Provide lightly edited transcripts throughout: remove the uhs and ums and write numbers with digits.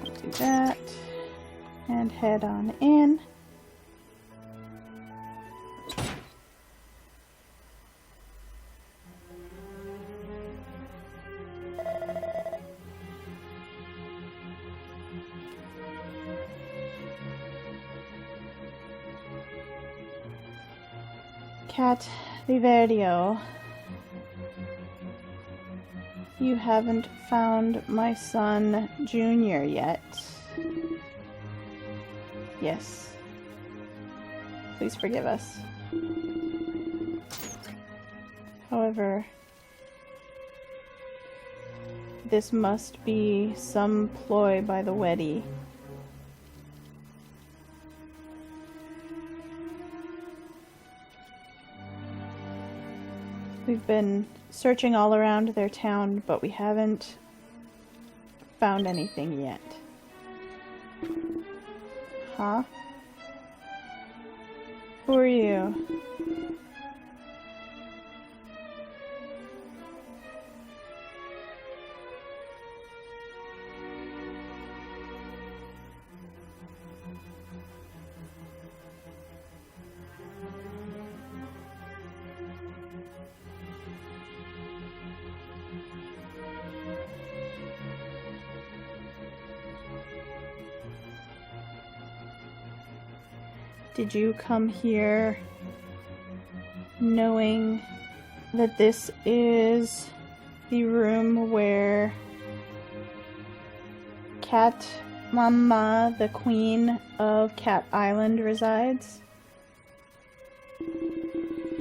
Do that. And head on in. Cat Viverio, you haven't found my son Junior yet. Yes. Please forgive us. However, this must be some ploy by the Weddy. We've been searching all around their town, but we haven't found anything yet. Huh? Who are you? Did you come here knowing that this is the room where Cat Mama, the Queen of Cat Island, resides?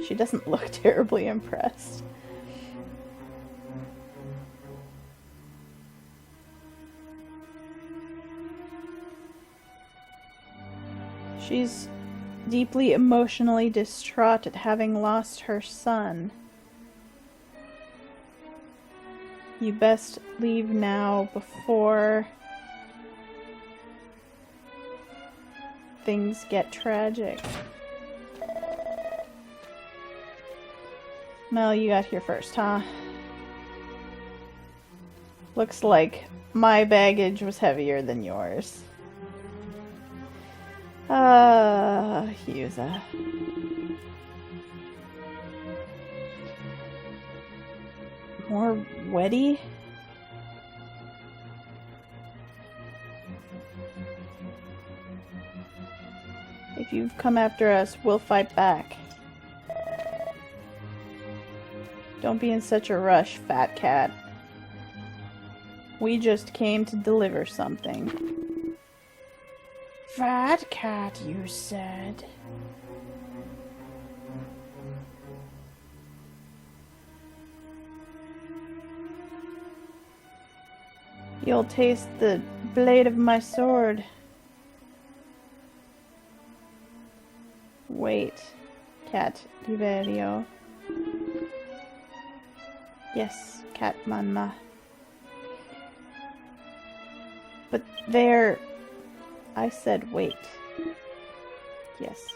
She doesn't look terribly impressed. She's deeply emotionally distraught at having lost her son. You best leave now before things get tragic. Mel, you got here first, huh? Looks like my baggage was heavier than yours. Husa. More Weddy? If you've come after us, we'll fight back. Don't be in such a rush, fat cat. We just came to deliver something. Fat cat, you said. You'll taste the blade of my sword. Wait, Cat Tiberio. Yes, Cat Mama. But there... I said wait. Yes.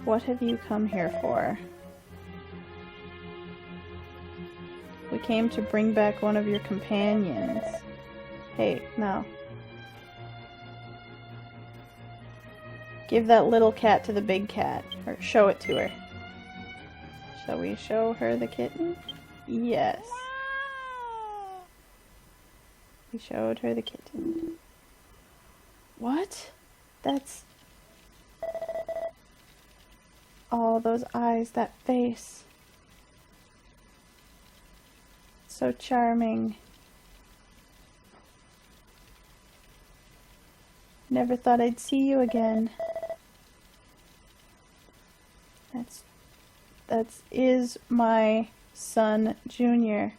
What have you come here for? We came to bring back one of your companions. Hey, Mel. Give that little cat to the big cat. Or show it to her. Shall we show her the kitten? Yes. We showed her the kitten. What? That's... Oh, those eyes, that face. So charming. Never thought I'd see you again. That is my son, Junior.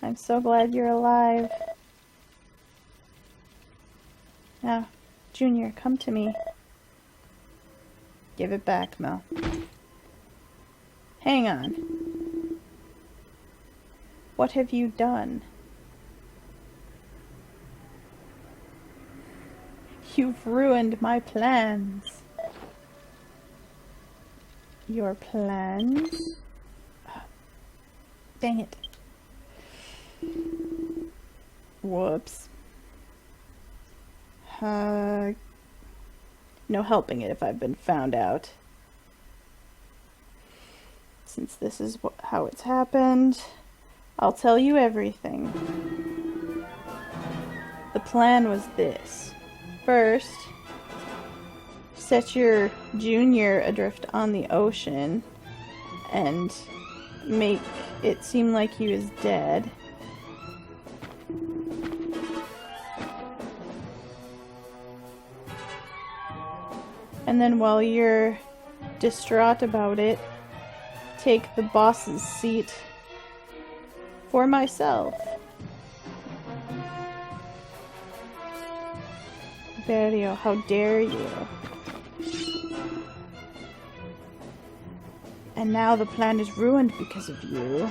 I'm so glad you're alive. Now, Junior, come to me. Give it back, Mel. Hang on. What have you done? You've ruined my plans. your plans. Dang it. Whoops. No helping it if I've been found out. Since this is how it's happened, I'll tell you everything. The plan was this. First, set your junior adrift on the ocean and make it seem like he was dead. And then while you're distraught about it, take the boss's seat for myself. Berio, how dare you? And now the plan is ruined because of you.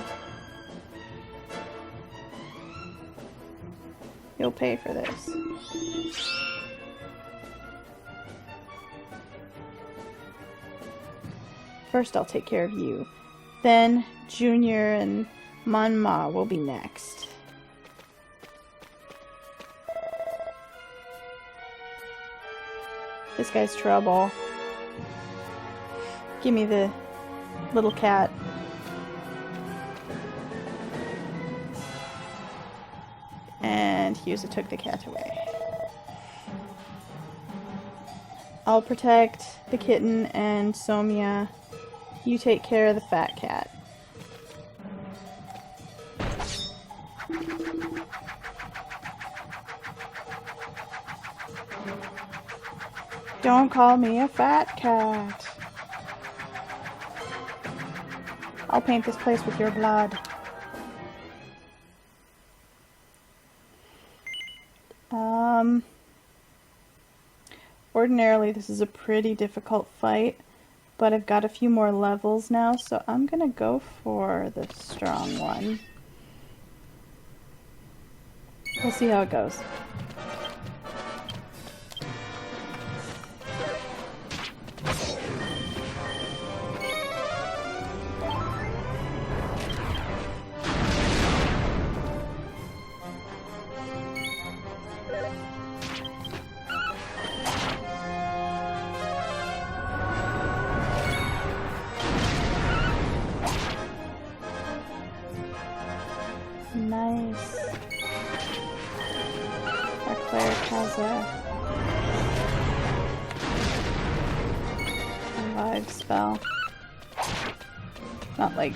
You'll pay for this. First I'll take care of you. Then Junior and Manma will be next. This guy's trouble. Give me the little cat. And Husa took the cat away. I'll protect the kitten, and Somia, you take care of the fat cat. Don't call me a fat cat. I'll paint this place with your blood. Ordinarily this is a pretty difficult fight, but I've got a few more levels now, so I'm gonna go for the strong one. We'll see how it goes. Nice. Our cleric has a revive spell. Not like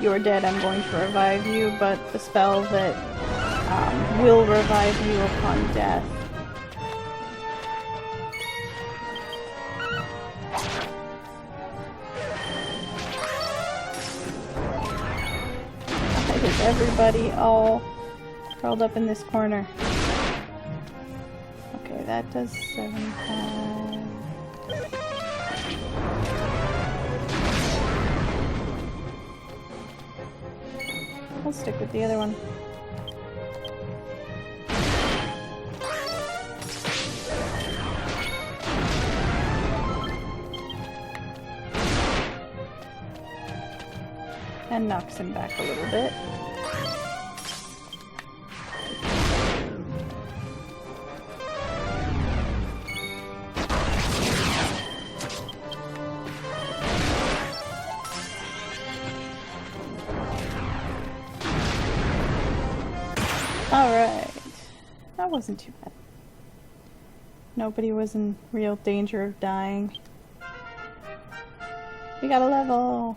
you're dead, I'm going to revive you, but the spell that will revive you upon death. Everybody all curled up in this corner. Okay, that does 75. I'll stick with the other one. And knocks him back a little bit. Alright, that wasn't too bad. Nobody was in real danger of dying. We got a level!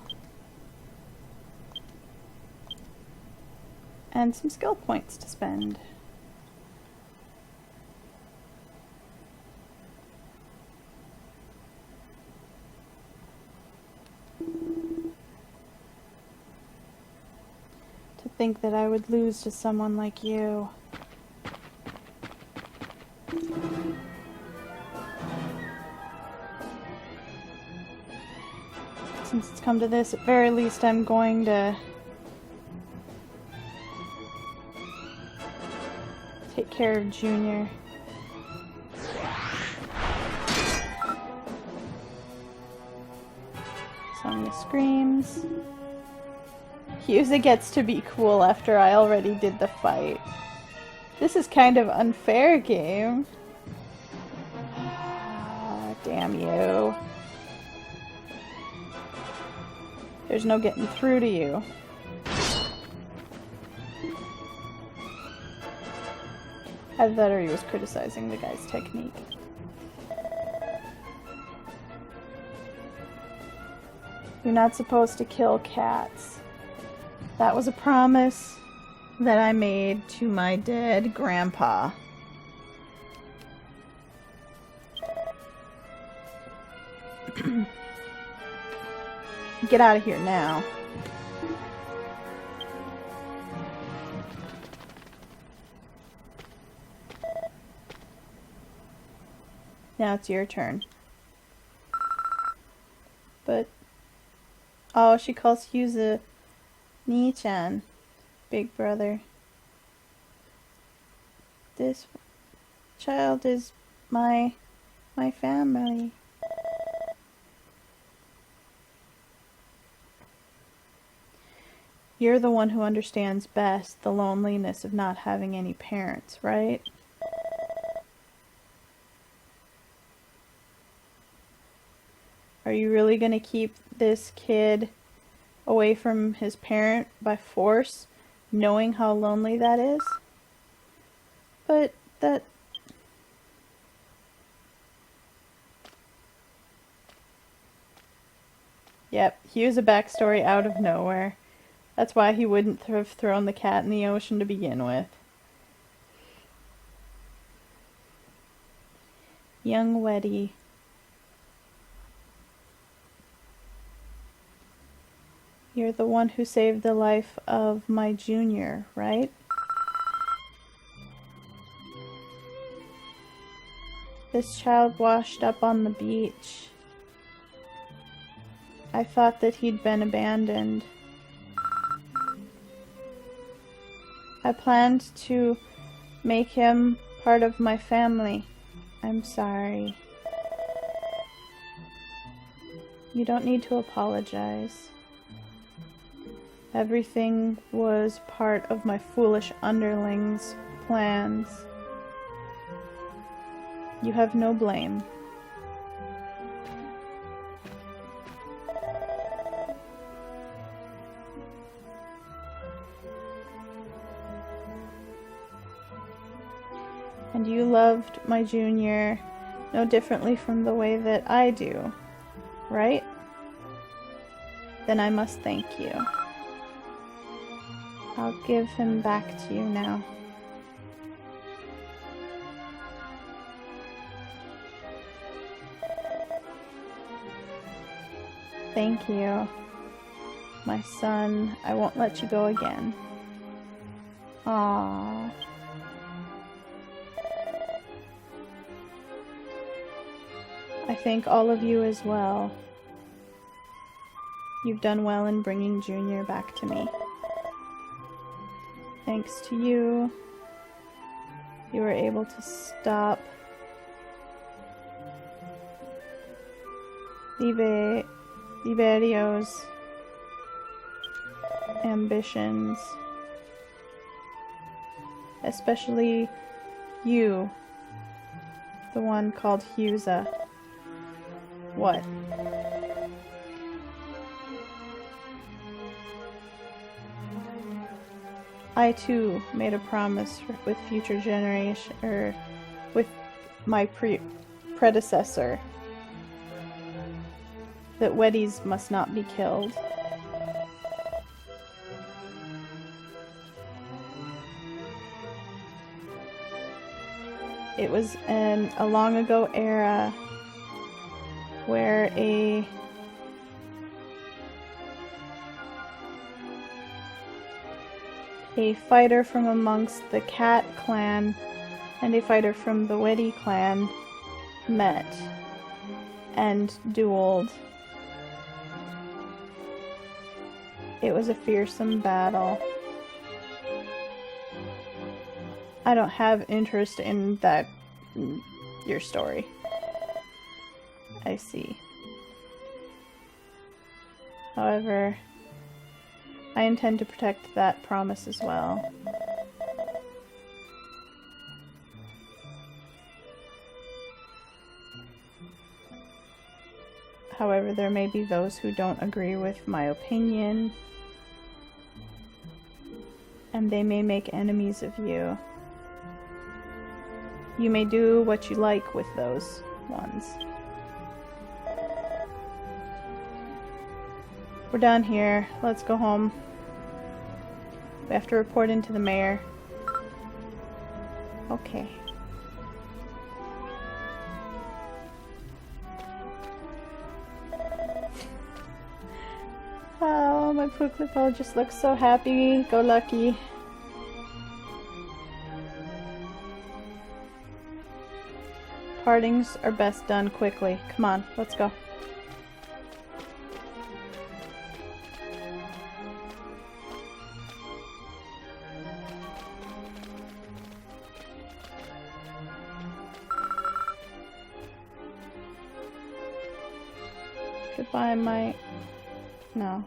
And some skill points to spend. To think that I would lose to someone like you. Since it's come to this, at very least I'm going to take care of Junior. Sonia screams. Husa gets to be cool after I already did the fight. This is kind of unfair, game. Ah, damn you. There's no getting through to you. Either that or he was criticizing the guy's technique. You're not supposed to kill cats. That was a promise that I made to my dead grandpa. Get out of here now. Now it's your turn. But... oh, she calls Husa Nii-chan, big brother. This child is my family. You're the one who understands best the loneliness of not having any parents, right? Are you really gonna keep this kid away from his parent by force, knowing how lonely that is? But that... yep, here's a backstory out of nowhere. That's why he wouldn't have thrown the cat in the ocean to begin with. Young Weddy. You're the one who saved the life of my junior, right? This child washed up on the beach. I thought that he'd been abandoned. I planned to make him part of my family. I'm sorry. You don't need to apologize. Everything was part of my foolish underlings' plans. You have no blame. And you loved my junior no differently from the way that I do, right? Then I must thank you. I'll give him back to you now. Thank you, my son. I won't let you go again. Aww. I thank all of you as well. You've done well in bringing Junior back to me. Thanks to you, you were able to stop Liberio's ambitions. Especially you, the one called Husa. What? I too made a promise with future generation, with my predecessor, that Weddies must not be killed. It was in a long ago era where a fighter from amongst the Cat clan and a fighter from the Weddy clan met and dueled. It was a fearsome battle. I don't have interest in that, your story. I see. However, I intend to protect that promise as well. However, there may be those who don't agree with my opinion, and they may make enemies of you. You may do what you like with those ones. We're done here. Let's go home. We have to report into the mayor. Okay. Oh, my puklipo just looks so happy, go lucky. Partings are best done quickly. Come on, let's go. Goodbye, Mike. No.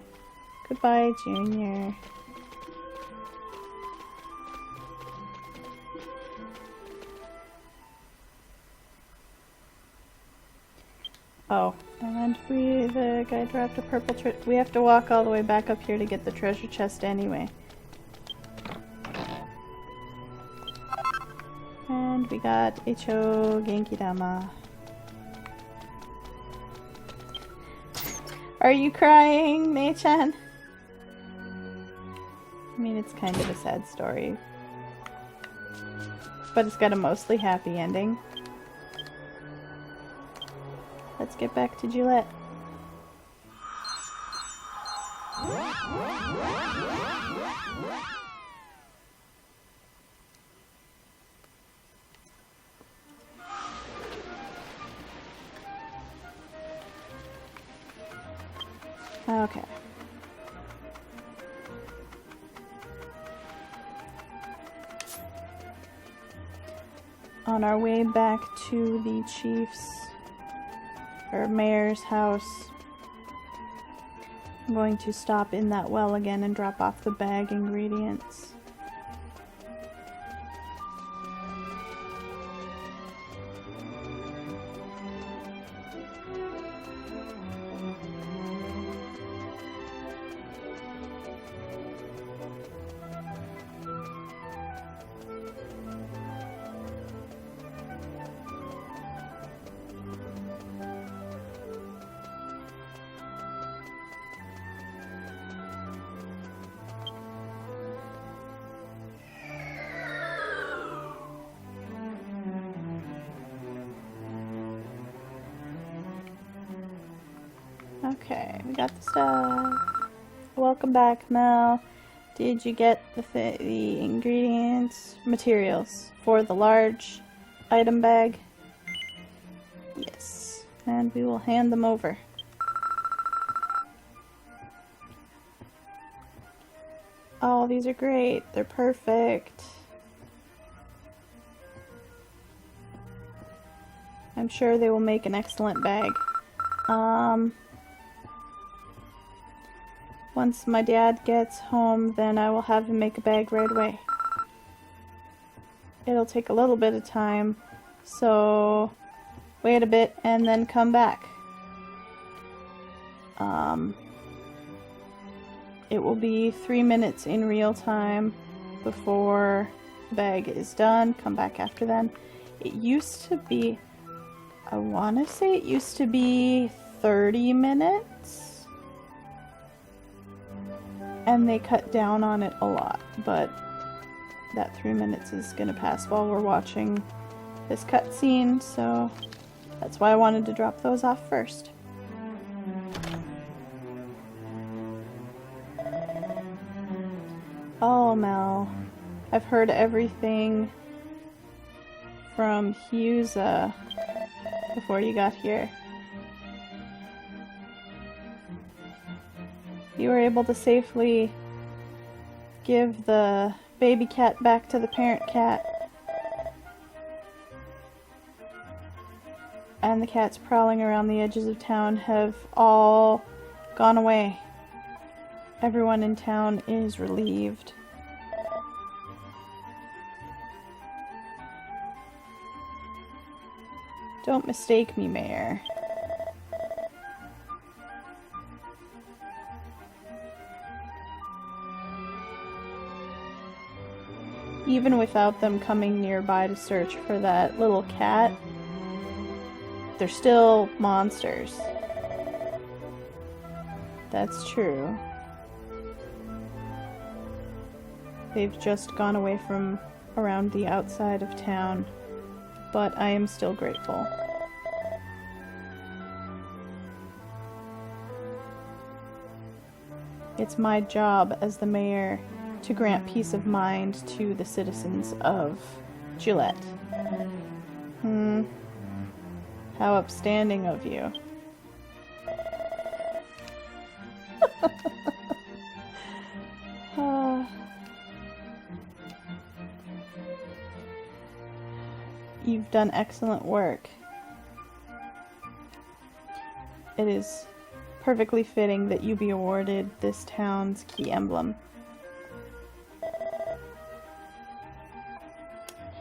Goodbye, Junior. Oh, and the guy dropped a purple we have to walk all the way back up here to get the treasure chest anyway. And we got Icho Genki Dama. Are you crying, Mei-chan? I mean, it's kind of a sad story, but it's got a mostly happy ending. Let's get back to Julette. Okay. On our way back to the chief's or mayor's house, I'm going to stop in that well again and drop off the bag ingredients. Okay, we got the stuff. Welcome back, Mel. Did you get the ingredients, materials for the large item bag? Yes, and we will hand them over. Oh, these are great. They're perfect. I'm sure they will make an excellent bag. Once my dad gets home, then I will have him make a bag right away. It'll take a little bit of time, so wait a bit and then come back. It will be 3 minutes in real time before the bag is done. Come back after then. It used to be, I want to say it used to be 30 minutes. And they cut down on it a lot, but that 3 minutes is going to pass while we're watching this cutscene, so that's why I wanted to drop those off first. Oh, Mel. I've heard everything from Husa before you got here. You were able to safely give the baby cat back to the parent cat. And the cats prowling around the edges of town have all gone away. Everyone in town is relieved. Don't mistake me, Mayor. Even without them coming nearby to search for that little cat, they're still monsters. That's true. They've just gone away from around the outside of town, but I am still grateful. It's my job as the mayor to grant peace of mind to the citizens of Julette. How upstanding of you. You've done excellent work. It is perfectly fitting that you be awarded this town's key emblem.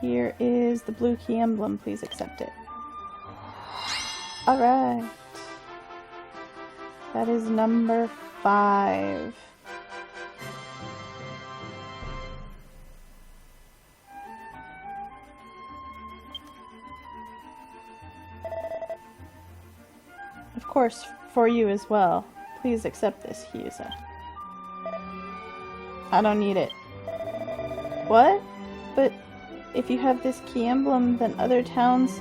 Here is the blue key emblem. Please accept it. Alright. That is number 5. Of course, for you as well. Please accept this, Hyusa. I don't need it. What? But if you have this key emblem, then other towns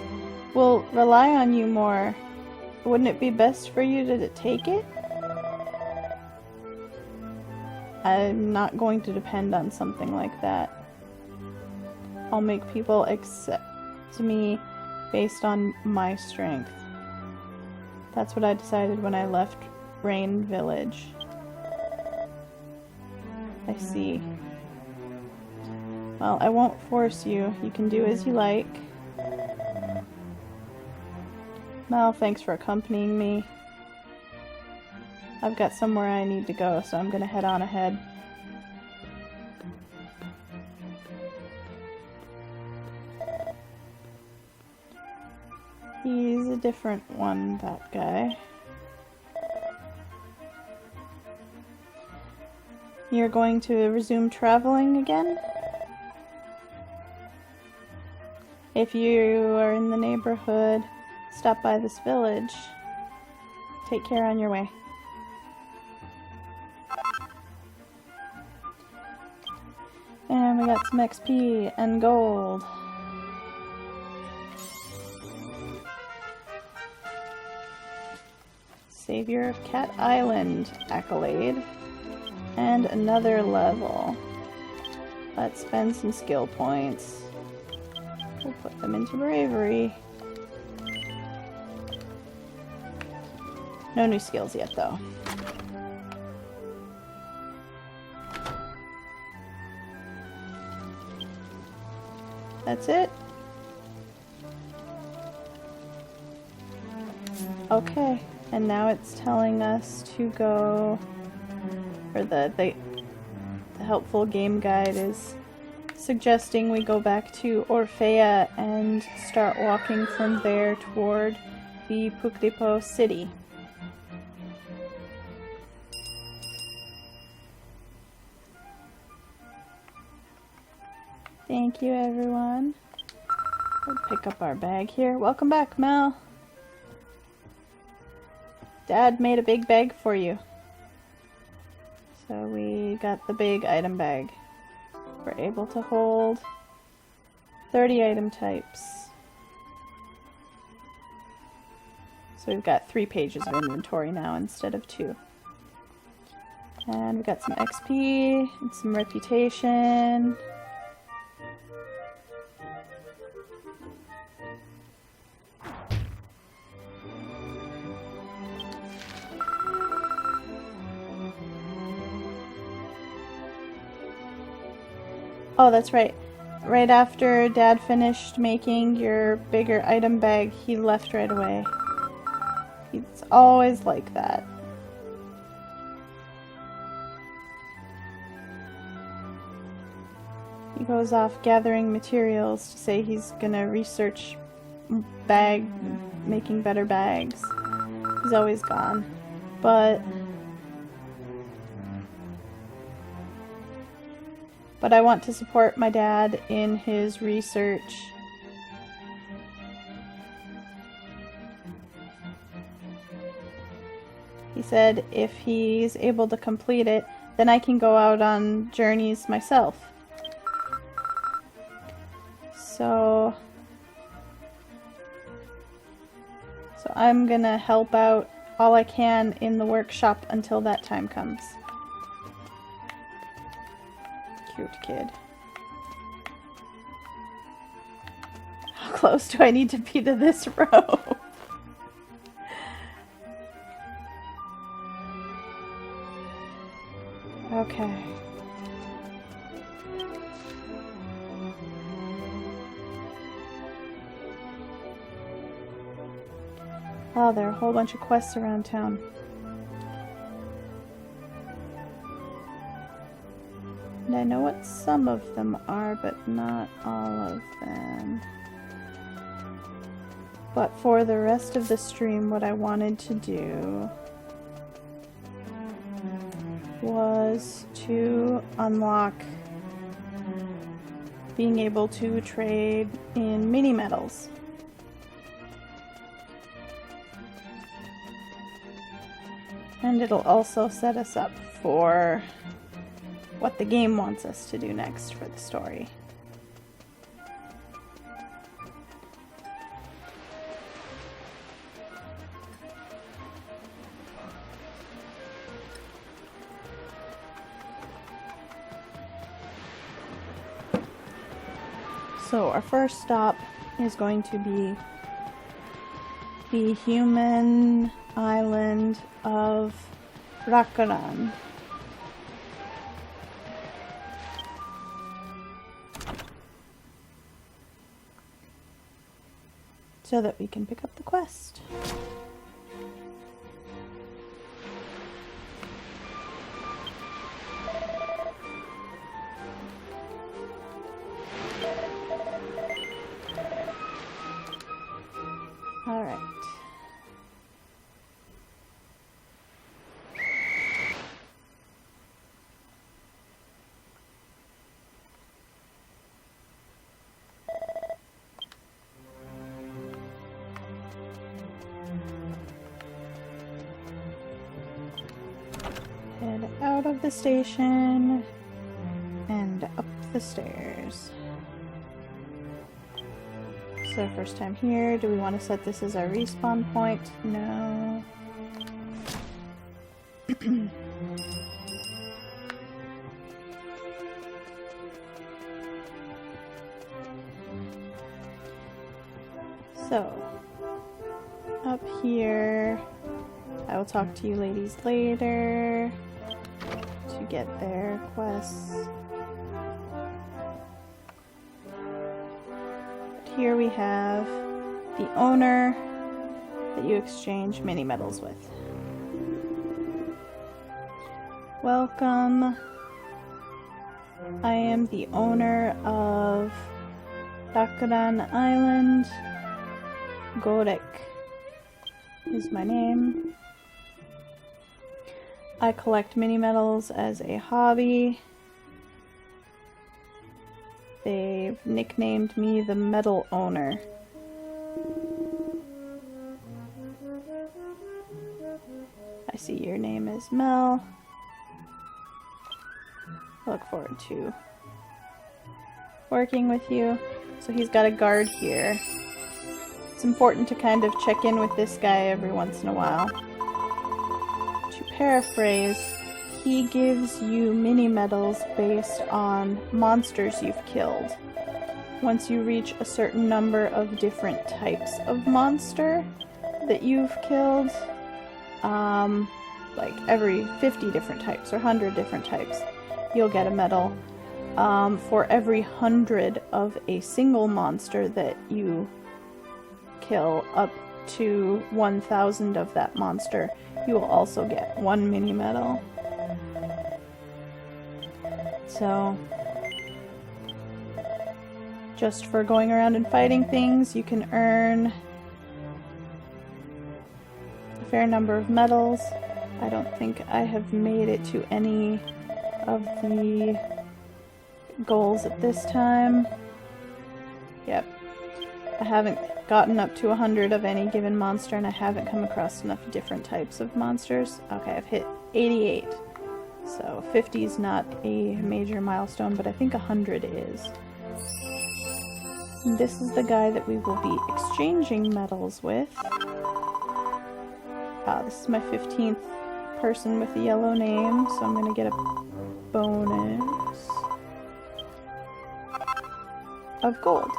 will rely on you more. Wouldn't it be best for you to take it? I'm not going to depend on something like that. I'll make people accept me based on my strength. That's what I decided when I left Rain Village. I see. Well, I won't force you. You can do as you like. Well, thanks for accompanying me. I've got somewhere I need to go, so I'm gonna head on ahead. He's a different one, that guy. You're going to resume traveling again? If you are in the neighborhood, stop by this village. Take care on your way. And we got some XP and gold. Savior of Cat Island accolade. And another level. Let's spend some skill points. We'll put them into bravery. No new skills yet, though. That's it? Okay, and now it's telling us to go, or the helpful game guide is suggesting we go back to Orphea and start walking from there toward the Puklipo city. Thank you, everyone. We'll pick up our bag here. Welcome back, Mel. Dad made a big bag for you. So we got the big item bag. We're able to hold 30 item types. So we've got 3 pages of inventory now instead of 2. And we got some XP and some reputation. Oh, that's right. Right after Dad finished making your bigger item bag, he left right away. He's always like that. He goes off gathering materials to say he's gonna research making better bags. He's always gone. But I want to support my dad in his research. He said if he's able to complete it, then I can go out on journeys myself. So I'm gonna help out all I can in the workshop until that time comes. Cute kid. How close do I need to be to this rope? Okay. Oh, there are a whole bunch of quests around town. And I know what some of them are, but not all of them. But for the rest of the stream, what I wanted to do was to unlock being able to trade in mini medals. And it'll also set us up for what the game wants us to do next for the story. So our first stop is going to be the human island of Rakaran. So that we can pick up the quest. All right. Head out of the station and up the stairs. So first time here, do we want to set this as our respawn point? No. So, up here, I will talk to you ladies later to get their quests. But here we have the owner that you exchange mini medals with. Welcome. I am the owner of Rakaran Island. Gorek is my name. I collect mini medals as a hobby. They've nicknamed me the Medal Owner. I see your name is Mel. I look forward to working with you. So he's got a guard here. It's important to kind of check in with this guy every once in a while. To paraphrase, he gives you mini medals based on monsters you've killed. Once you reach a certain number of different types of monster that you've killed, like every 50 different types or 100 different types, you'll get a medal. For every 100 of a single monster that you kill up to 1,000 of that monster, you will also get one mini medal. So just for going around and fighting things. You can earn a fair number of medals. I don't think I have made it to any of the goals at this time. Yep. I haven't gotten up to 100 of any given monster, and I haven't come across enough different types of monsters. Okay, I've hit 88. So 50 is not a major milestone, but I think 100 is. And this is the guy that we will be exchanging medals with. This is my 15th person with a yellow name, so I'm gonna get a bonus of gold.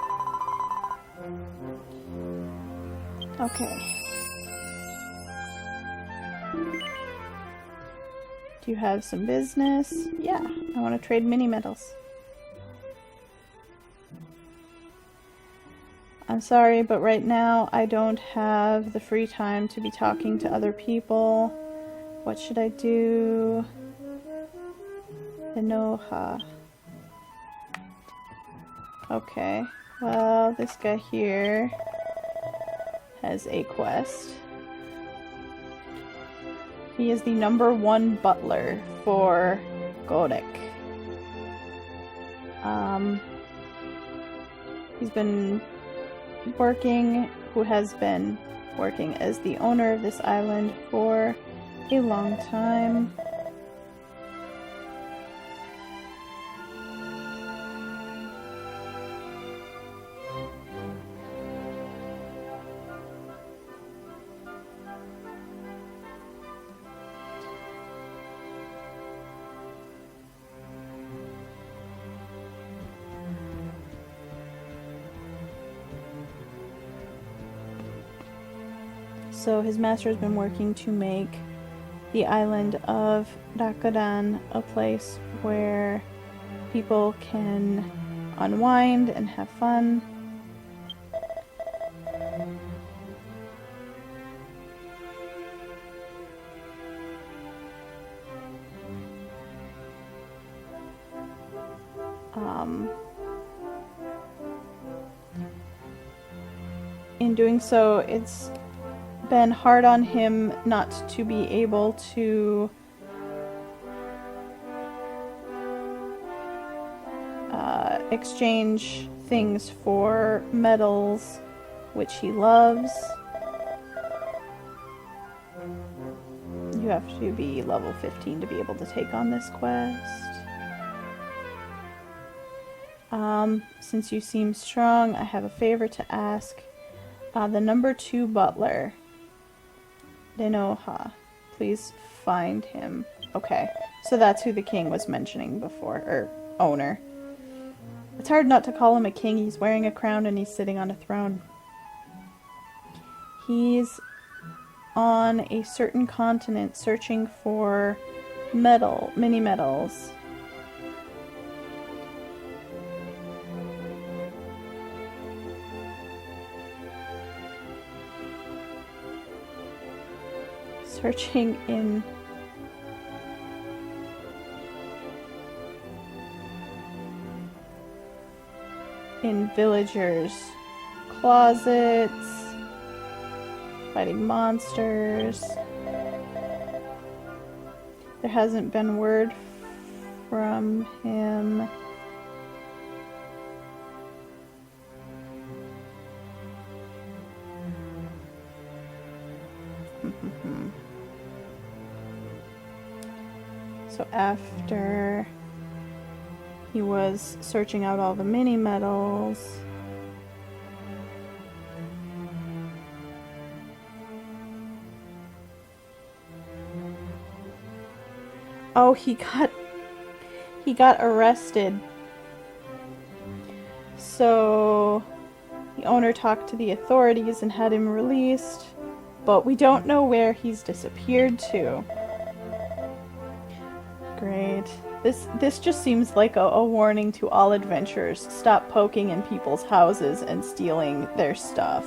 Okay. Do you have some business? Yeah, I want to trade mini medals. I'm sorry, but right now I don't have the free time to be talking to other people. What should I do? Enoha. Okay, well, this guy here has a quest. He is the #1 butler for Godek. He's been has been working as the owner of this island for a long time. So his master has been working to make the island of Rakadan a place where people can unwind and have fun. In doing so, it's been hard on him not to be able to exchange things for medals, which he loves. You have to be level 15 to be able to take on this quest. Since you seem strong, I have a favor to ask. The #2 butler, Denoha. Please find him. Okay, so that's who the king was mentioning before, or owner. It's hard not to call him a king. He's wearing a crown and he's sitting on a throne. He's on a certain continent searching for mini medals. Searching in villagers' closets, fighting monsters. There hasn't been word from him. So after he was searching out all the mini medals, oh, he got arrested. So the owner talked to the authorities and had him released, but we don't know where he's disappeared to. Great. This just seems like a warning to all adventurers. Stop poking in people's houses and stealing their stuff.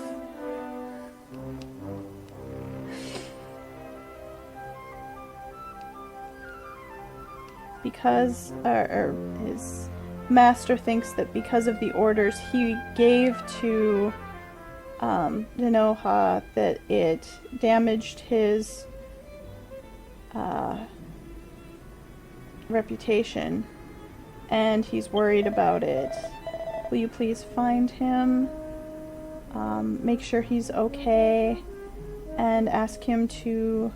Because his Master thinks that because of the orders he gave to the Noha, that it damaged his reputation, and he's worried about it. Will you please find him, make sure he's okay, and ask him to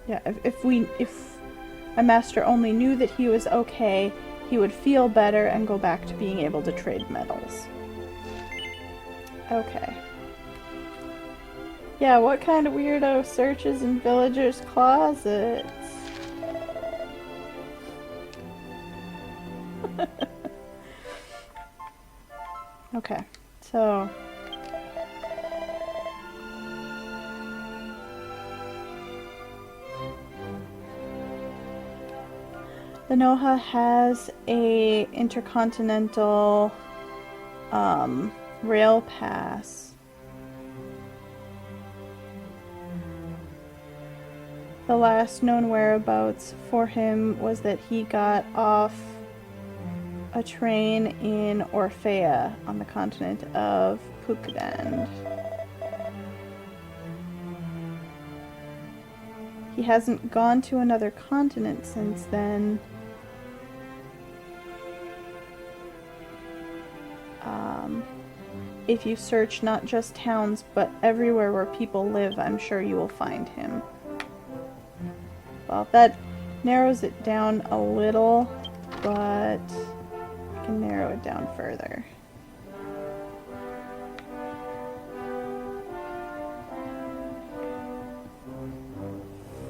yeah, if my master only knew that he was okay, he would feel better and go back to being able to trade metals. Okay. Yeah, what kind of weirdo searches in villagers' closets? Okay, so the Noha has a intercontinental rail pass. The last known whereabouts for him was that he got off a train in Orphea on the continent of Puklipo. He hasn't gone to another continent since then. If you search not just towns, but everywhere where people live, I'm sure you will find him. Well, that narrows it down a little, but I can narrow it down further.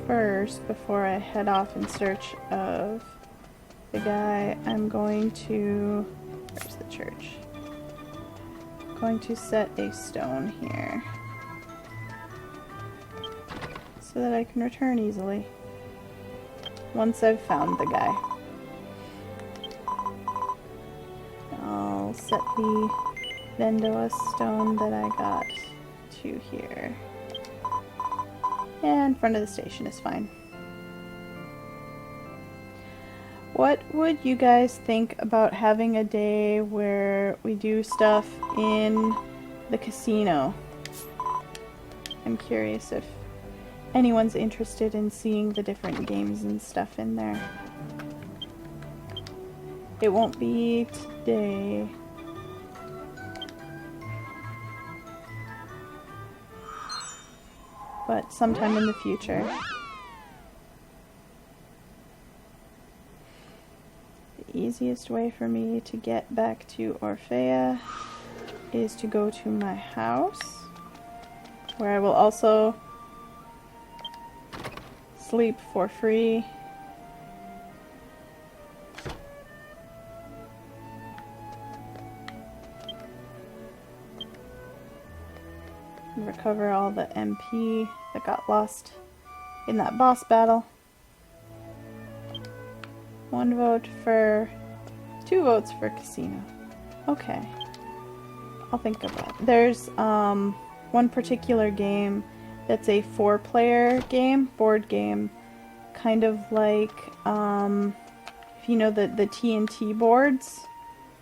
First, before I head off in search of the guy, I'm going to... Where's the church? Going to set a stone here so that I can return easily once I've found the guy. I'll set the Vendoa stone that I got to here. And in front of the station is fine. What would you guys think about having a day where we do stuff in the casino? I'm curious if anyone's interested in seeing the different games and stuff in there. It won't be today. But sometime in the future. The easiest way for me to get back to Orphea is to go to my house, where I will also sleep for free. And recover all the MP that got lost in that boss battle. 1 vote for... 2 votes for casino. Okay. I'll think about it. There's one particular game that's a 4-player game, board game, kind of like if you know the TNT boards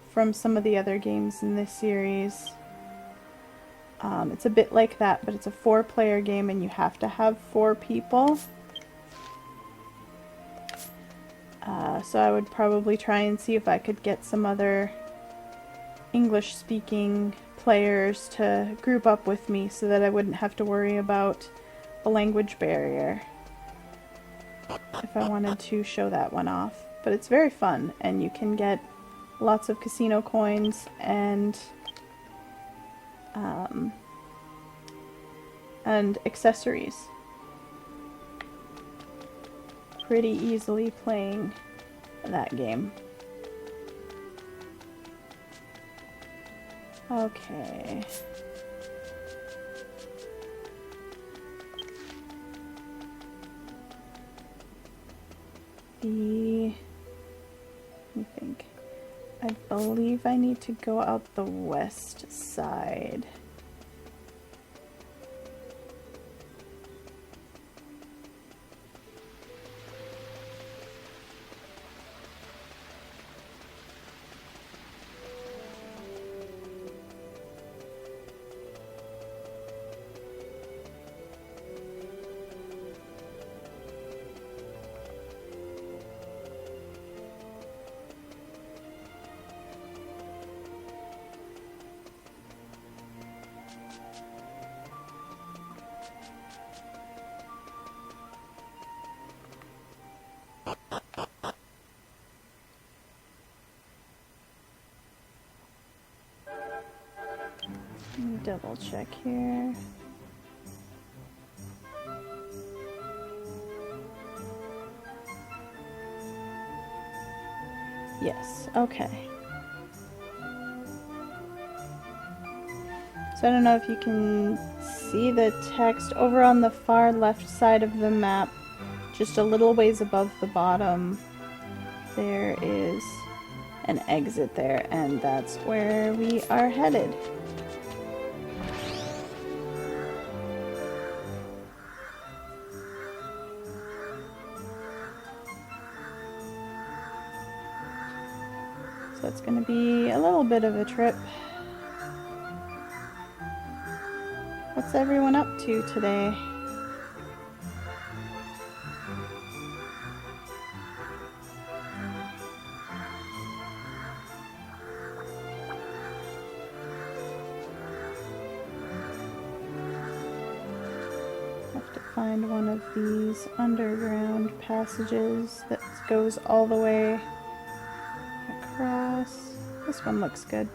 from some of the other games in this series. It's a bit like that, but it's a 4-player game and you have to have 4 people. So I would probably try and see if I could get some other English-speaking players to group up with me so that I wouldn't have to worry about a language barrier if I wanted to show that one off. But it's very fun, and you can get lots of casino coins and accessories pretty easily playing that game. Okay. Let me think. I believe I need to go out the west side. double check here. Yes, okay. So I don't know if you can see the text over on the far left side of the map, just a little ways above the bottom. There is an exit there, and that's where we are headed. So it's going to be a little bit of a trip. What's everyone up to today? Have to find one of these underground passages that goes all the way across. This one looks good.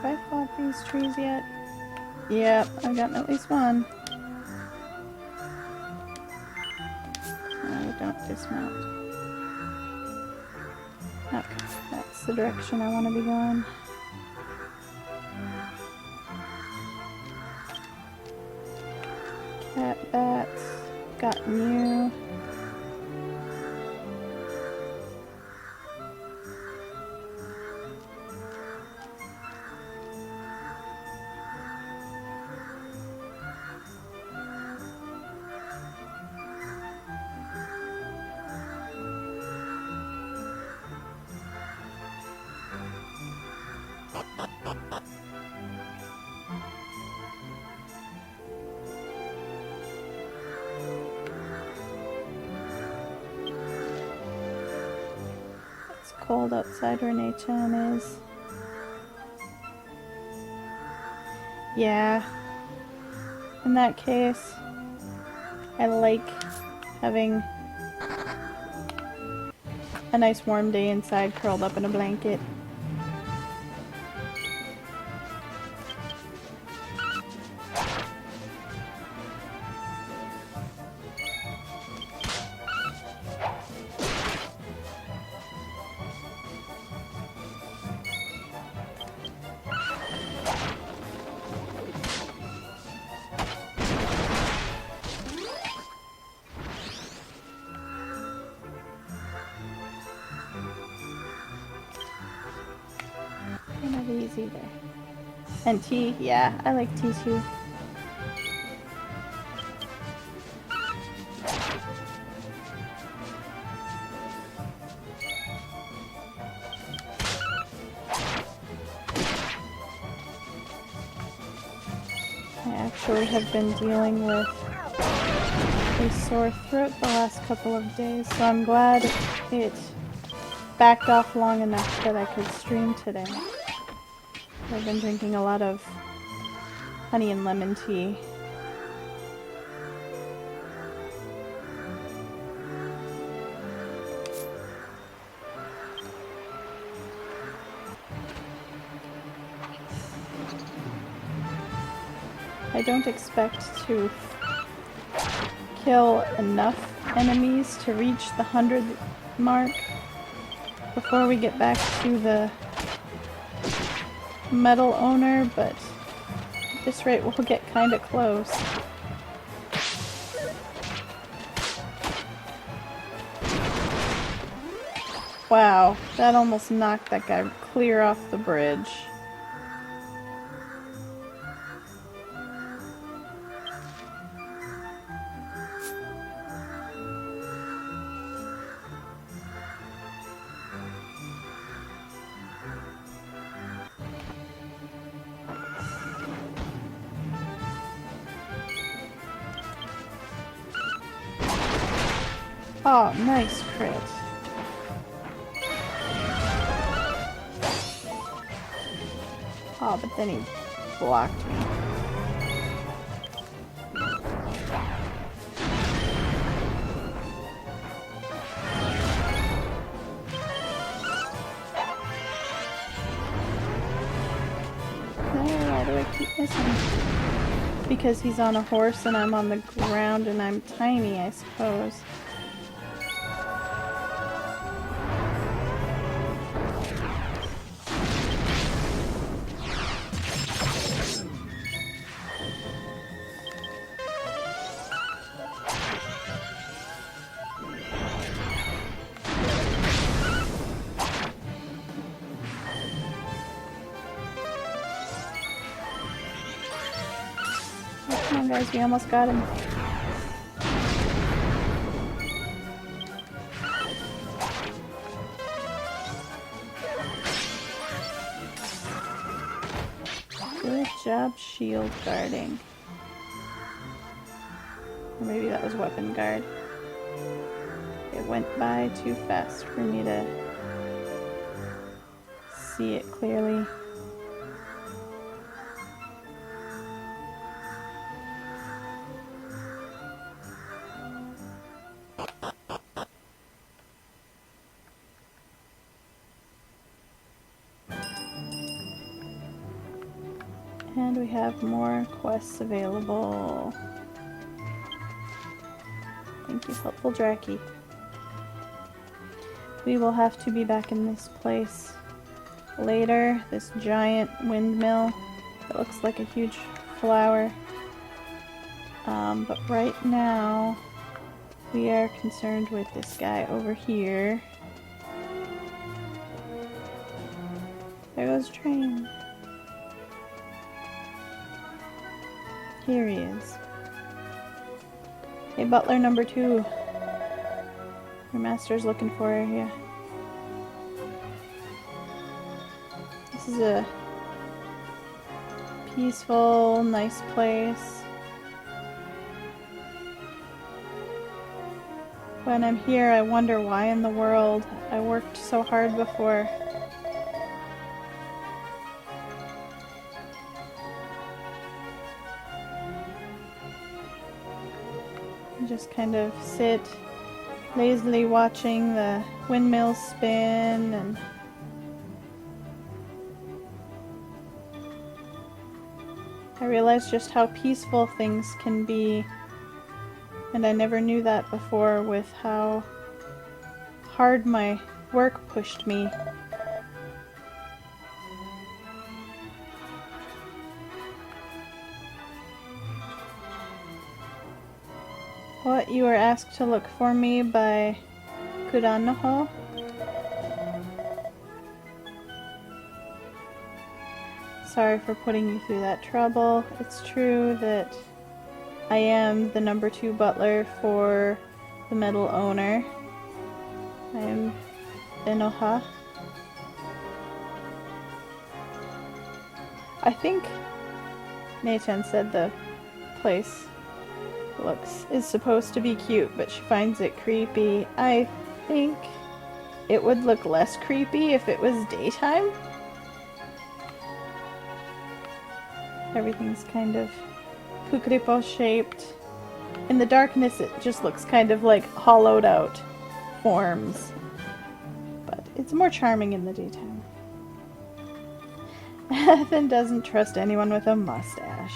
Have I fought these trees yet? Yep, I've gotten at least one. No, don't dismount. Okay, that's the direction I want to be going. Cat bats, gotten you. It's cold outside where Nathan is. Yeah. In that case, I like having a nice warm day inside, curled up in a blanket. None of these either. And tea, yeah, I like tea too. I actually have been dealing with a sore throat the last couple of days, so I'm glad it backed off long enough that I could stream today. I've been drinking a lot of honey and lemon tea. I don't expect to kill enough enemies to reach the 100 mark before we get back to the medal owner, but at this rate we'll get kinda close. Wow, that almost knocked that guy clear off the bridge. Oh, nice crit. Oh, but then he blocked me. Why do I keep missing? Because he's on a horse and I'm on the ground and I'm tiny, I suppose. Come on, guys, we almost got him. Good job shield guarding. Or maybe that was weapon guard. It went by too fast for me to see it clearly. And we have more quests available. Thank you, helpful Draki. We will have to be back in this place later. This giant windmill that looks like a huge flower. But right now, we are concerned with this guy over here. There goes the train. Here he is. Hey, butler number 2. Your master's looking for you. This is a peaceful, nice place. When I'm here, I wonder why in the world I worked so hard before. Just kind of sit lazily watching the windmills spin, and I realized just how peaceful things can be, and I never knew that before with how hard my work pushed me. What, you were asked to look for me by Kuranoho? Sorry for putting you through that trouble. It's true that I am the number 2 butler for the metal owner. I am Enoha. I think Nei-chan said the place is supposed to be cute, but she finds it creepy. I think it would look less creepy if it was daytime. Everything's kind of puklipo shaped. In the darkness it just looks kind of like hollowed out forms, but it's more charming in the daytime. Ethan doesn't trust anyone with a mustache.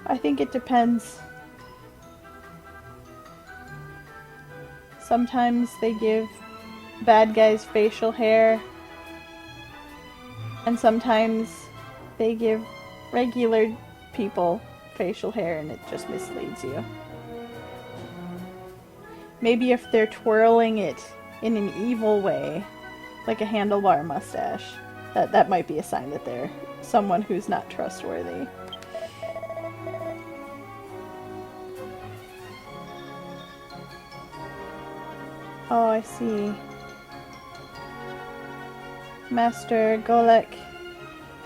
I think it depends. Sometimes they give bad guys facial hair, and sometimes they give regular people facial hair and it just misleads you. Maybe if they're twirling it in an evil way, like a handlebar mustache, that might be a sign that they're someone who's not trustworthy. Oh, I see. Master Golek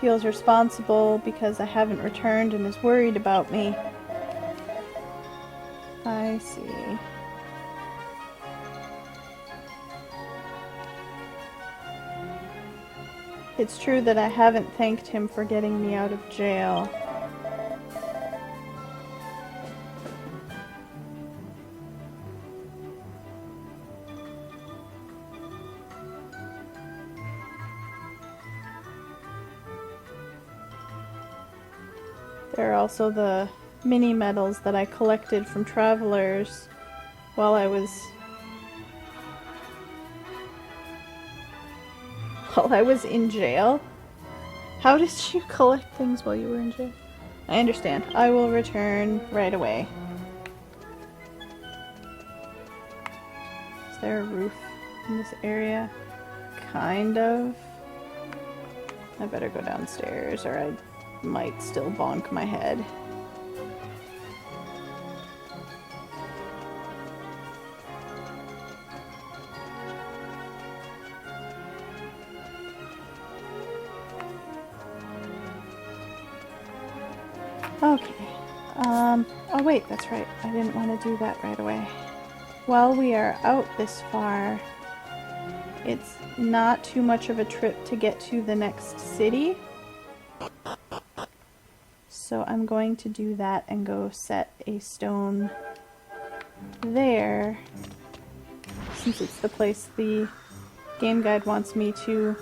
feels responsible because I haven't returned and is worried about me. I see. It's true that I haven't thanked him for getting me out of jail. There are also the mini medals that I collected from travelers while I was in jail. How did you collect things while you were in jail? I understand. I will return right away. Is there a roof in this area? Kind of. I better go downstairs or I might still bonk my head. Okay. Oh wait, that's right. I didn't want to do that right away. While we are out this far, it's not too much of a trip to get to the next city. So I'm going to do that and go set a stone there, since it's the place the game guide wants me to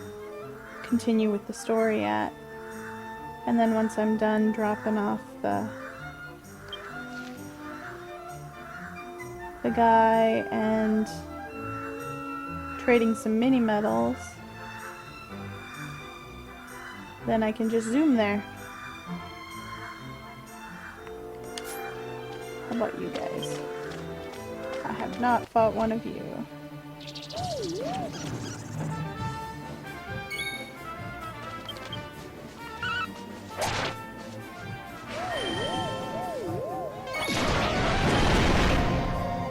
continue with the story at. And then once I'm done dropping off the guy and trading some mini medals, then I can just zoom there. How about you guys? I have not fought one of you.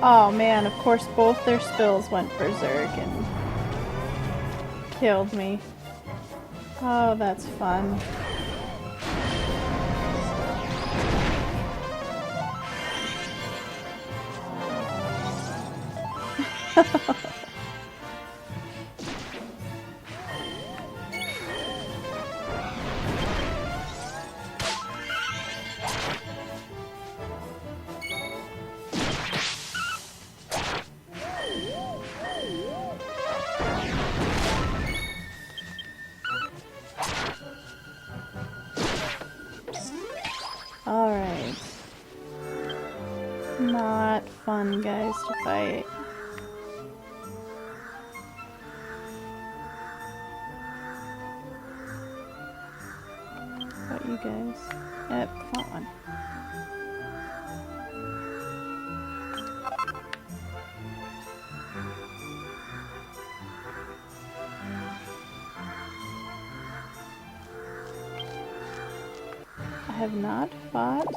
Oh man, of course both their spills went berserk and killed me. Oh, that's fun. Alright. Not fun, guys, to fight. What about you guys? Yep, fought one. I have not fought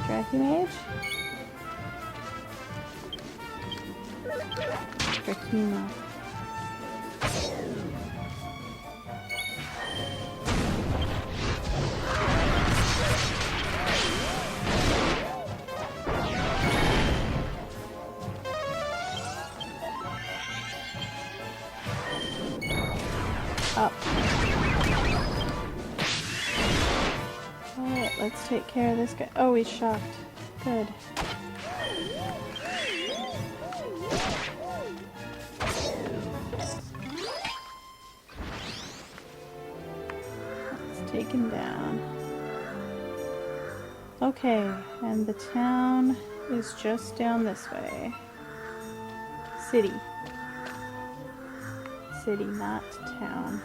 Dracumage. Drakima. Up. Alright, let's take care of this guy. Oh, he's shocked. Good. Let's take him down. Okay, and the town is just down this way. City. City, not town.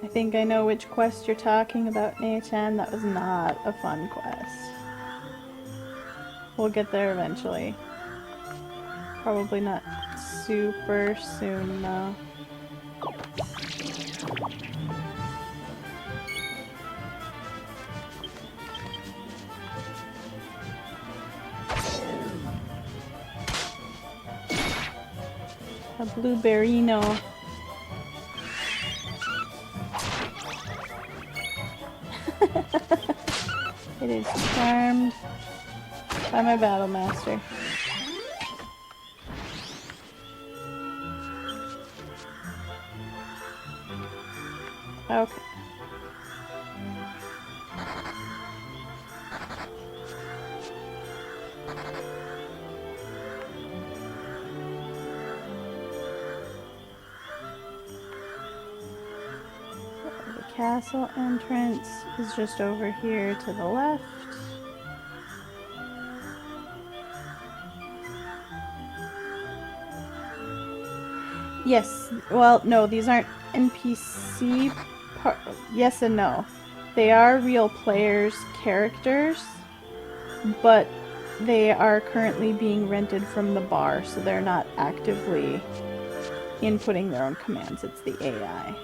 I think I know which quest you're talking about, Nathan. That was not a fun quest. We'll get there eventually. Probably not super soon, though. Blueberryno. It is charmed by my battle master. Okay. The castle entrance is just over here to the left. Yes, well, no, these aren't NPC yes and no. They are real players' characters, but they are currently being rented from the bar, so they're not actively inputting their own commands. It's the AI.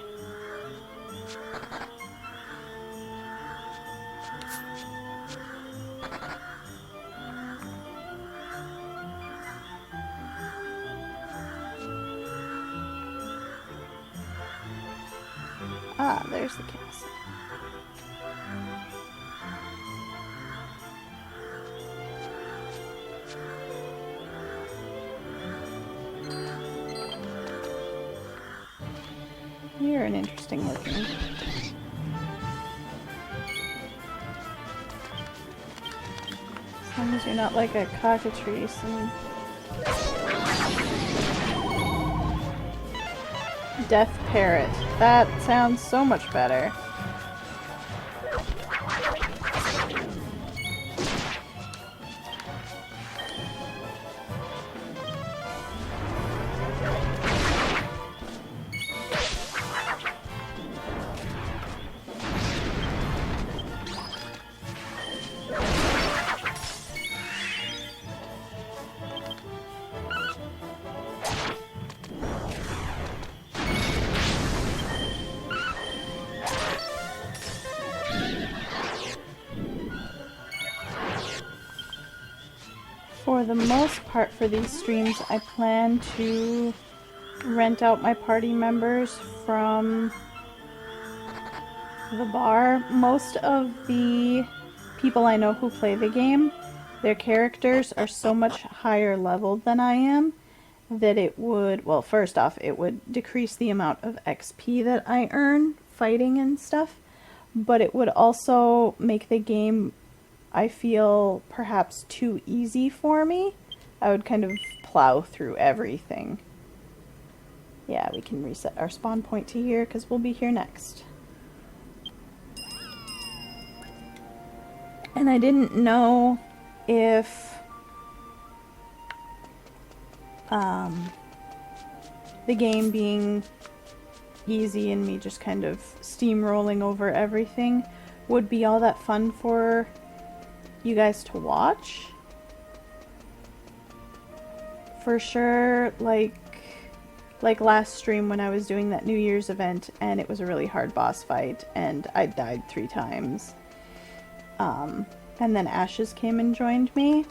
Ah, there's the castle. You're an interesting looking. As long as you're not like a cockatrice and death parrot. That sounds so much better. For the most part for these streams, I plan to rent out my party members from the bar. Most of the people I know who play the game, their characters are so much higher leveled than I am that it would, well, first off, it would decrease the amount of XP that I earn fighting and stuff, but it would also make the game, I feel, perhaps too easy for me. I would kind of plow through everything. Yeah, we can reset our spawn point to here because we'll be here next. And I didn't know if the game being easy and me just kind of steamrolling over everything would be all that fun for you guys to watch. For sure, like last stream when I was doing that New Year's event and it was a really hard boss fight and I died 3 times. And then Ashes came and joined me,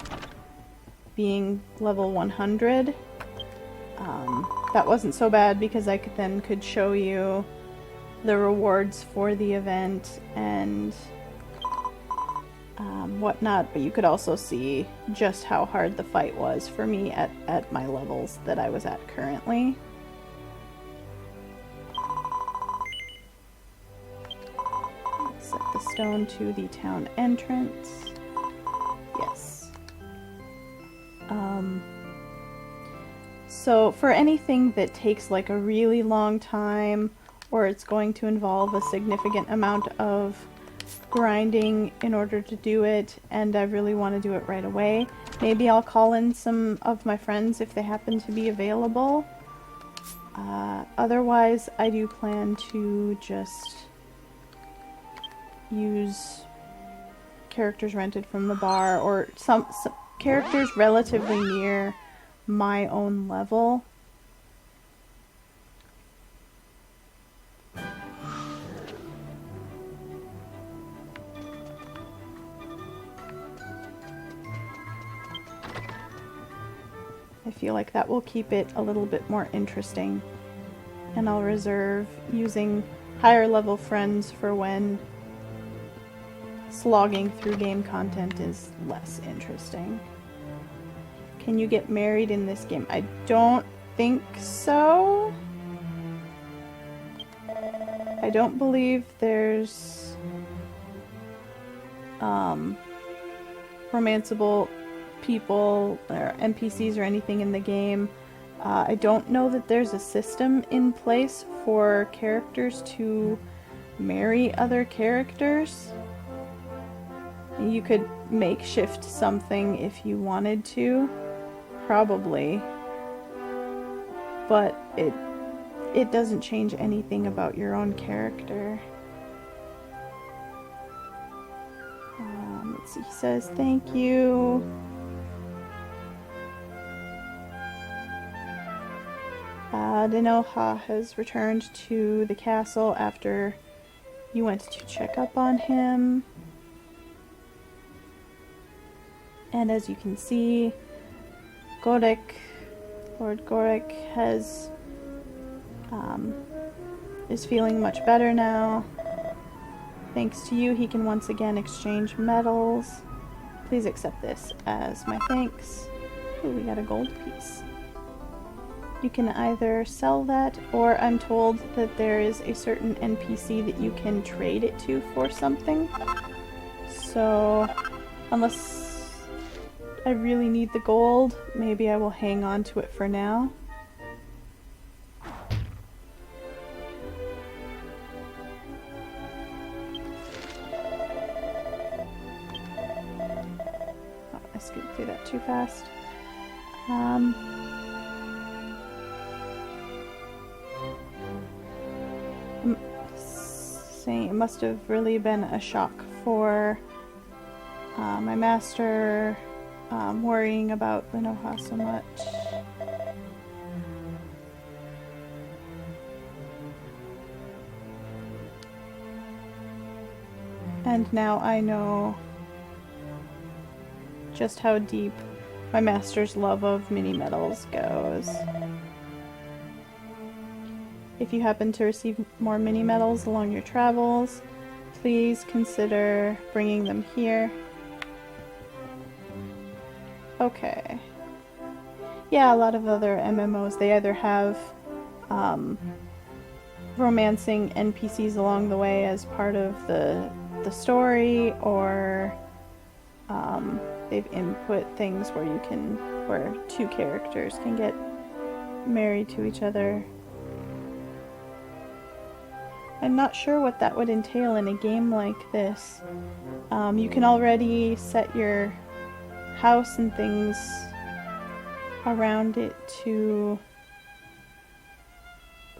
being level 100. That wasn't so bad because I could show you the rewards for the event and whatnot, but you could also see just how hard the fight was for me at my levels that I was at currently. Set the stone to the town entrance. Yes. So for anything that takes like a really long time or it's going to involve a significant amount of grinding in order to do it and I really want to do it right away, maybe I'll call in some of my friends if they happen to be available. Otherwise, I do plan to just use characters rented from the bar or some characters relatively near my own level. I feel like that will keep it a little bit more interesting. And I'll reserve using higher level friends for when slogging through game content is less interesting. Can you get married in this game? I don't think so. I don't believe there's romanceable people or NPCs or anything in the game. I don't know that there's a system in place for characters to marry other characters. You could makeshift something if you wanted to, probably, but it doesn't change anything about your own character. Let's see, he says thank you. Denoha has returned to the castle after you went to check up on him. And as you can see, Lord Gorek is feeling much better now. Thanks to you, he can once again exchange medals. Please accept this as my thanks. Ooh, we got a gold piece. You can either sell that, or I'm told that there is a certain NPC that you can trade it to for something. So, unless I really need the gold, maybe I will hang on to it for now. Oh, I skipped through that too fast. Saying it must have really been a shock for my master, worrying about Lenoha so much. And now I know just how deep my master's love of mini medals goes. If you happen to receive more mini medals along your travels, please consider bringing them here. Okay. Yeah, a lot of other MMOs, they either have romancing NPCs along the way as part of the story, or they've input things where two characters can get married to each other. I'm not sure what that would entail in a game like this. You can already set your house and things around it to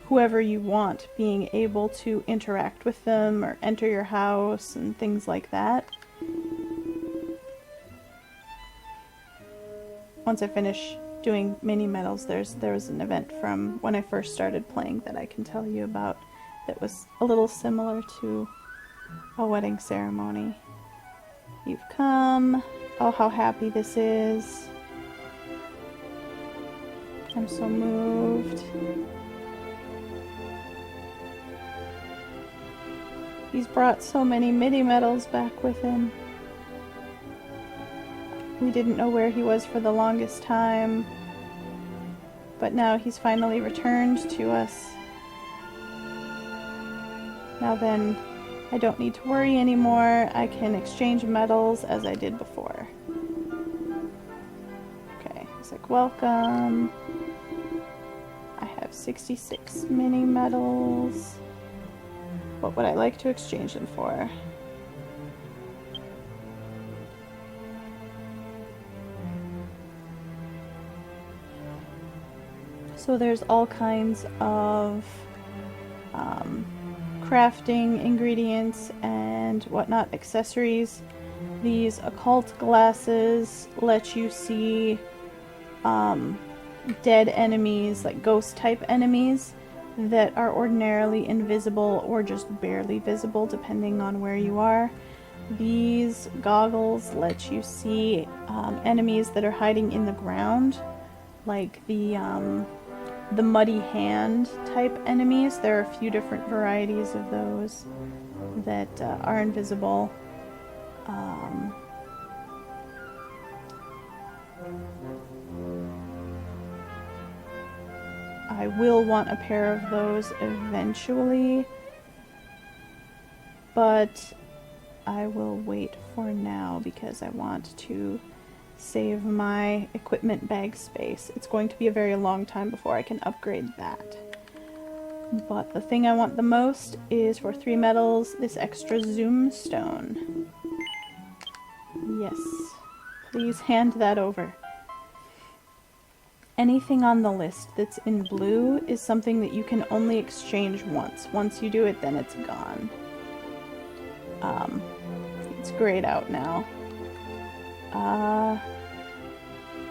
whoever you want being able to interact with them or enter your house and things like that. Once I finish doing mini medals, there was an event from when I first started playing that I can tell you about that was a little similar to a wedding ceremony. You've come. Oh, how happy this is. I'm so moved. He's brought so many mini medals back with him. We didn't know where he was for the longest time, but now he's finally returned to us. Now then, I don't need to worry anymore. I can exchange medals as I did before. Okay, he's like, welcome. I have 66 mini medals. What would I like to exchange them for? So there's all kinds of crafting ingredients and whatnot, accessories. These occult glasses let you see dead enemies, like ghost type enemies, that are ordinarily invisible or just barely visible depending on where you are. These goggles let you see enemies that are hiding in the ground like the muddy hand type enemies. There are a few different varieties of those that are invisible. I will want a pair of those eventually, but I will wait for now because I want to save my equipment bag space. It's going to be a very long time before I can upgrade that. But the thing I want the most is for 3 metals, this extra zoom stone. Yes. Please hand that over. Anything on the list that's in blue is something that you can only exchange once. Once you do it, then it's gone. It's grayed out now. I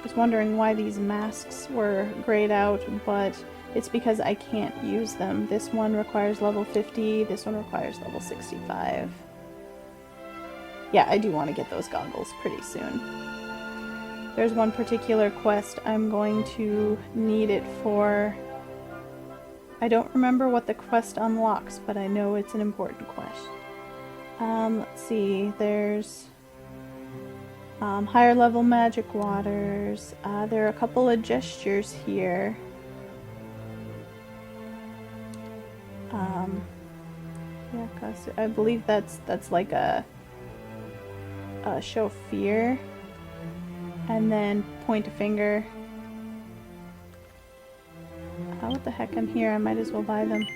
was wondering why these masks were grayed out, but it's because I can't use them. This one requires level 50, this one requires level 65. Yeah, I do want to get those goggles pretty soon. There's one particular quest I'm going to need it for. I don't remember what the quest unlocks, but I know it's an important quest. Let's see, there's higher level magic waters. There are a couple of gestures here. Yeah, 'cause I believe that's like a show fear. And then point a finger. What the heck, I'm here, I might as well buy them.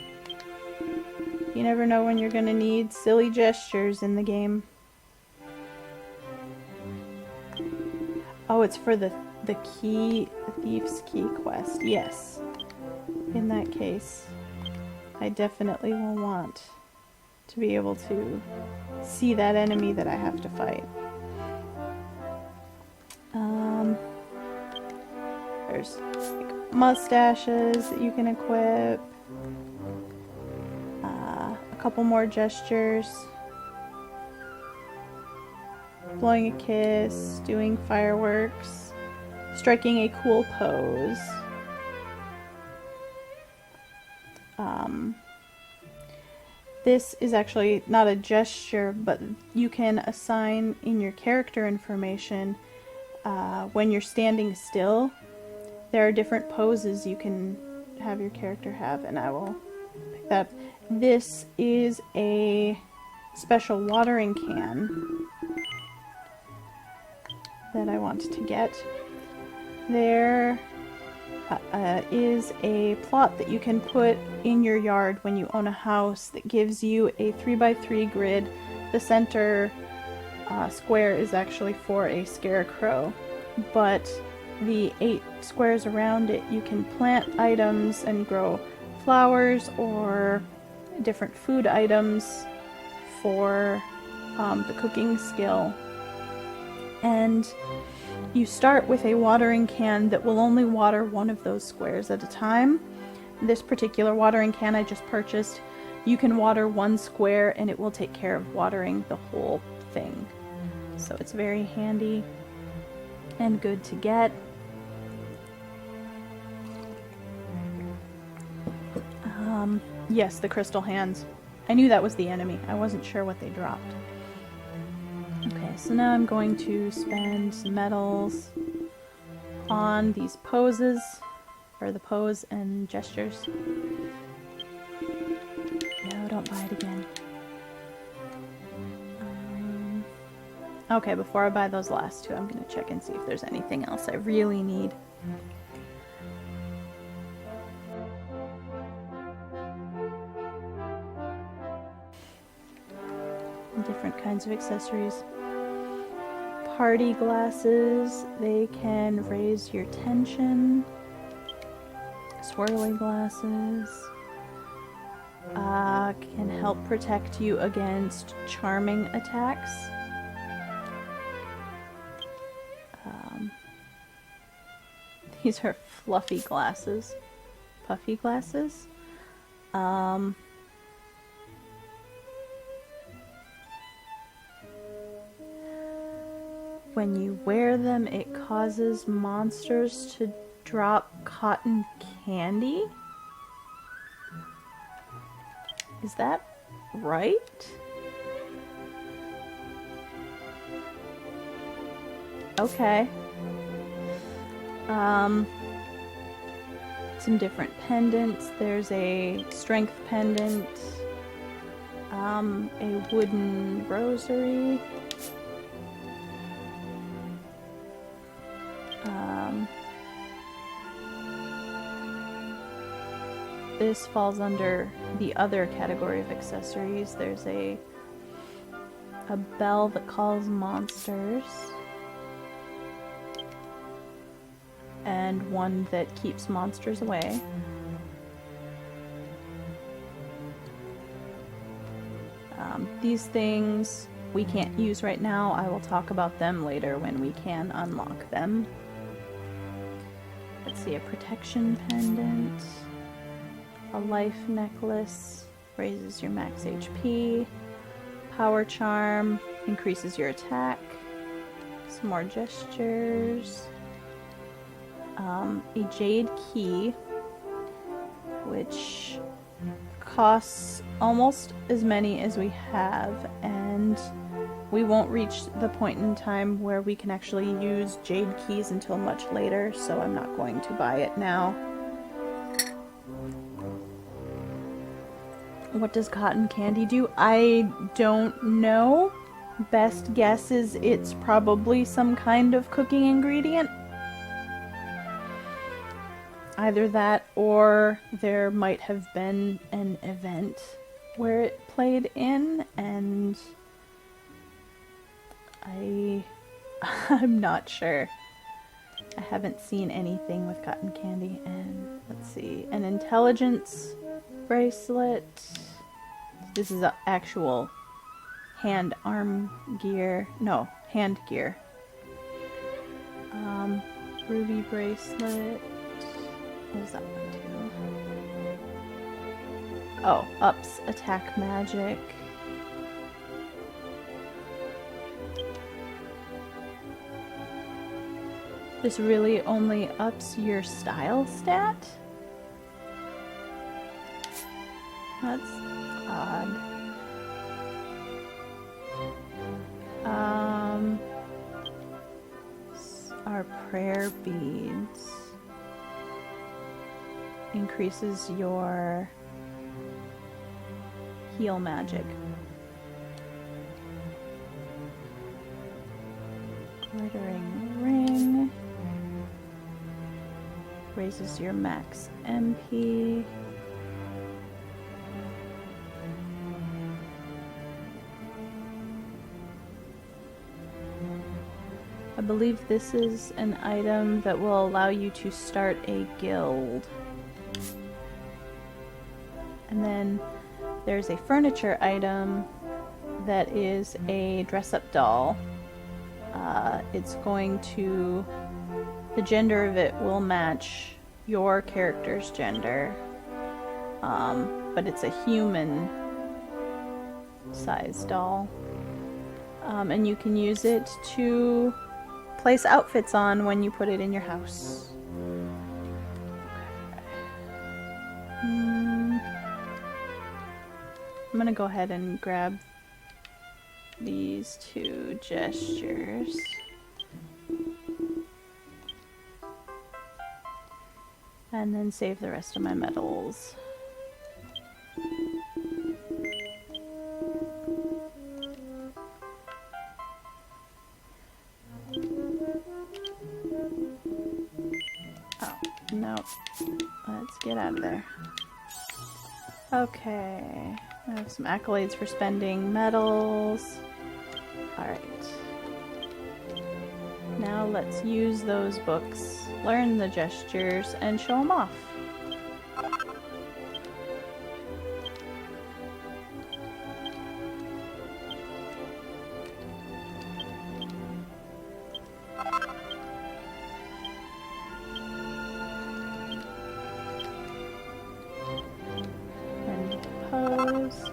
You never know when you're gonna need silly gestures in the game. Oh, it's for the Thief's Key quest. Yes. In that case, I definitely will want to be able to see that enemy that I have to fight. There's like mustaches that you can equip. A couple more gestures. Blowing a kiss, doing fireworks, striking a cool pose. This is actually not a gesture, but you can assign in your character information when you're standing still. There are different poses you can have your character have, and I will pick that up. This is a special watering can that I want to get. There is a plot that you can put in your yard when you own a house that gives you a 3x3 grid. The center square is actually for a scarecrow, but the 8 squares around it you can plant items and grow flowers or different food items for the cooking skill. And you start with a watering can that will only water one of those squares at a time. This particular watering can I just purchased, you can water one square and it will take care of watering the whole thing. So it's very handy and good to get. Yes, the crystal hands. I knew that was the enemy. I wasn't sure what they dropped. Okay, so now I'm going to spend some metals on these poses, or the pose and gestures. No, don't buy it again. Okay, before I buy those last two, I'm going to check and see if there's anything else I really need. Different kinds of accessories. Party glasses, they can raise your tension. Swirly glasses can help protect you against charming attacks. These are fluffy glasses. Puffy glasses. When you wear them, it causes monsters to drop cotton candy? Is that right? Okay. Some different pendants. There's a strength pendant. A wooden rosary. This falls under the other category of accessories. There's a bell that calls monsters. And one that keeps monsters away. These things we can't use right now. I will talk about them later when we can unlock them. Let's see, a protection pendant, a life necklace, raises your max HP, power charm, increases your attack, some more gestures, a jade key, which costs almost as many as we have, and we won't reach the point in time where we can actually use jade keys until much later, so I'm not going to buy it now. What does cotton candy do? I don't know. Best guess is it's probably some kind of cooking ingredient. Either that, or there might have been an event where it played in, and I'm not sure. I haven't seen anything with cotton candy. And let's see, an intelligence bracelet. This is actual hand gear. Ruby bracelet. What does that one do? Oh, ups attack magic. This really only ups your style stat? That's odd. Our prayer beads increases your heal magic. Glittering ring raises your max MP. I believe this is an item that will allow you to start a guild. And then there's a furniture item that is a dress-up doll. It's going to... the gender of it will match your character's gender. But it's a human-sized doll. And you can use it to place outfits on when you put it in your house. I'm gonna go ahead and grab these two gestures. And then save the rest of my medals. Oh, no. Let's get out of there. Okay. I have some accolades for spending medals. Alright. Now let's use those books, learn the gestures, and show them off. And pose.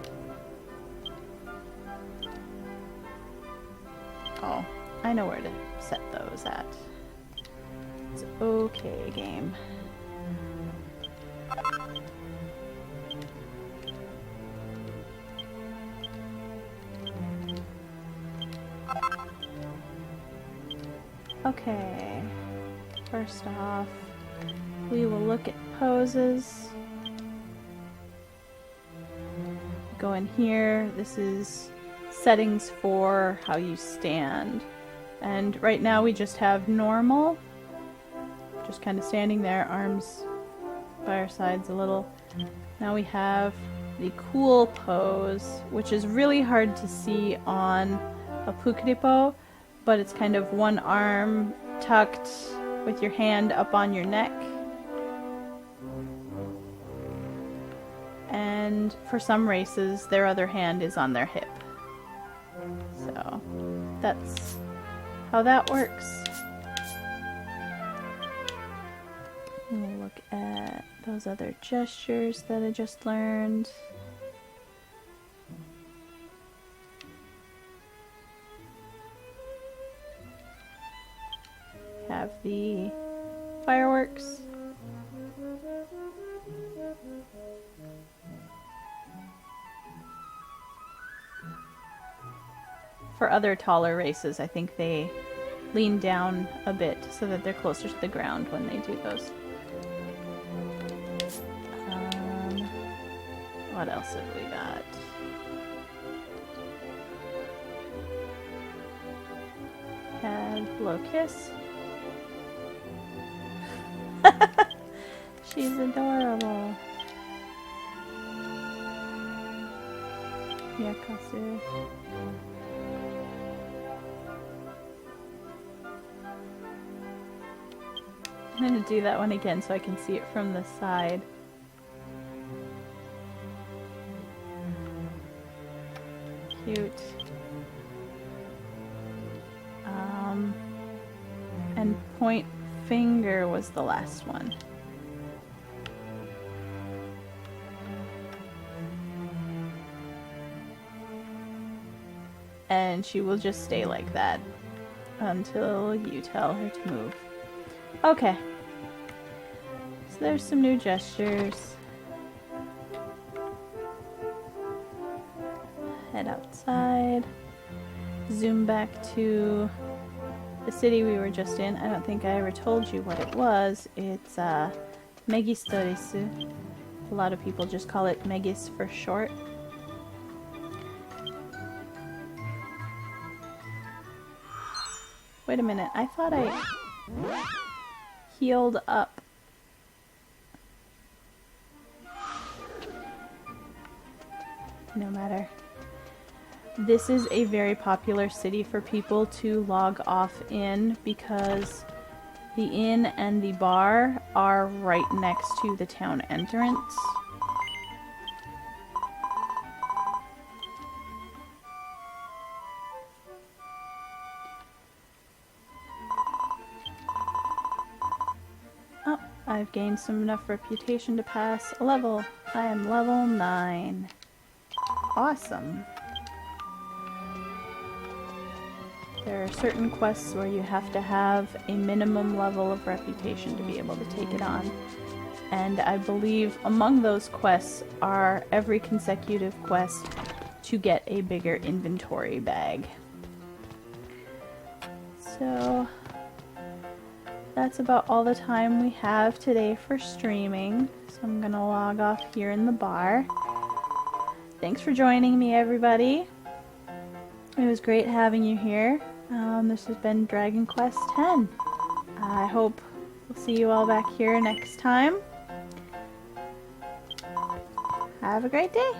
Oh, I know where to set those at. It's okay, game. Okay, first off, we will look at poses. Go in here. This is settings for how you stand. And right now we just have normal. Just kind of standing there, arms by our sides a little. Now we have the cool pose, which is really hard to see on a puklipo, but it's kind of one arm tucked with your hand up on your neck. And for some races, their other hand is on their hip. So that's how that works. We'll look at those other gestures that I just learned. Have the fireworks. For other taller races, I think they lean down a bit so that they're closer to the ground when they do those. What else have we got? Have blow kiss. She's adorable. Yakasu. I'm gonna do that one again so I can see it from the side. Cute. And point finger was the last one. And she will just stay like that until you tell her to move. Okay. So there's some new gestures. Head outside. Zoom back to the city we were just in. I don't think I ever told you what it was. It's Megistoris. A lot of people just call it Megis for short. Wait a minute, I thought I healed up. No matter. This is a very popular city for people to log off in because the inn and the bar are right next to the town entrance. Oh, I've gained enough reputation to pass a level. I am level 9. Awesome. There are certain quests where you have to have a minimum level of reputation to be able to take it on. And I believe among those quests are every consecutive quest to get a bigger inventory bag. So that's about all the time we have today for streaming. So I'm gonna log off here in the bar. Thanks for joining me, everybody. It was great having you here. This has been Dragon Quest X. I hope we'll see you all back here next time. Have a great day.